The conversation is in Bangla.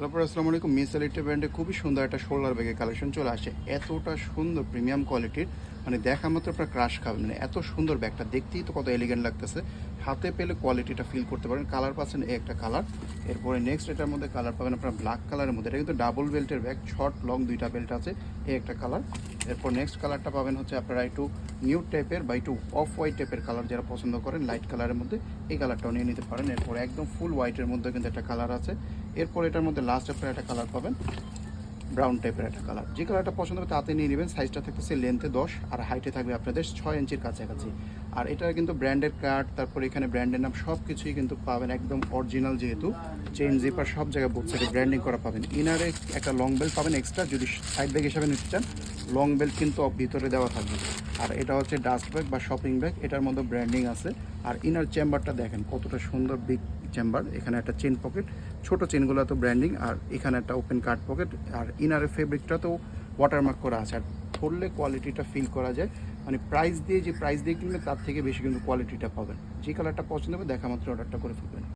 তারপর আসসালামু আলাইকুম। মিস এলিটে ব্র্যান্ডে খুবই সুন্দর একটা শোল্ডার ব্যাগের কালেকশন চলে আসে। এতটা সুন্দর প্রিমিয়াম কোয়ালিটির, মানে দেখা মাত্র আপনার ক্রাশ খাবেন। মানে এত সুন্দর ব্যাগটা দেখতেই তো কত এলিগেন্ট লাগতেছে। হাতে পেলে কোয়ালিটিটা ফিল করতে পারেন। কালার পাচ্ছেন এই একটা কালার, এরপরে নেক্সট এটার মধ্যে কালার পাবেন আপনার ব্ল্যাক কালারের মধ্যে। এটা কিন্তু ডাবল বেল্টের ব্যাগ, শর্ট লং দুইটা বেল্ট আছে, এই একটা কালার। এরপর নেক্সট কালারটা পাবেন হচ্ছে আপনারা একটু নিউড টাইপের বা একটু অফ হোয়াইট টাইপের কালার, যারা পছন্দ করেন লাইট কালারের মধ্যে এই কালারটাও নিয়ে নিতে পারেন। এরপর একদম ফুল হোয়াইটের মধ্যে কিন্তু একটা কালার আছে। এরপর এটার মধ্যে লাস্ট আপনারা একটা কালার পাবেন ব্রাউন টাইপের একটা কালার। যে কালারটা পছন্দ হবে তাতে নিয়ে নেবেন। সাইজটা থাকতেছে লেন্থে 10 আর হাইটে থাকবে আপনাদের 6 ইঞ্চির কাছাকাছি। আর এটা কিন্তু ব্র্যান্ডের কার্ড, তারপর এখানে ব্র্যান্ডের নাম সব কিছুই কিন্তু পাবেন একদম অরিজিনাল, যেহেতু চেইন জিপার সব জায়গায় বুক সাইডে ব্র্যান্ডিং করা পাবেন। ইনারে একটা লং বেল্ট পাবেন এক্সট্রা, যদি সাইড ব্যাগ হিসাবে নিতে চান লং বেল্ট কিন্তু ভিতরে দেওয়া থাকবে। আর এটা হচ্ছে ডাস্ট ব্যাগ বা শপিং ব্যাগ, এটার মধ্যে ব্র্যান্ডিং আছে। আর ইনার চেম্বারটা দেখেন কতটা সুন্দর, বিগ চেম্বার। এখানে একটা চেন পকেট, ছোট চেনগুলো তো ব্র্যান্ডিং, আর এখানে একটা ওপেন কার্ড পকেট। আর ইনারের ফেব্রিকটা তো ওয়াটারমার্ক করা আছে। আর ধরলে কোয়ালিটিটা ফিল করা যায়, মানে প্রাইস দিয়ে কিনবে তার থেকে বেশি কিন্তু কোয়ালিটিটা পাবেন। যে কালারটা পছন্দ হবে দেখা মাত্র অর্ডারটা করে ফেলবেন।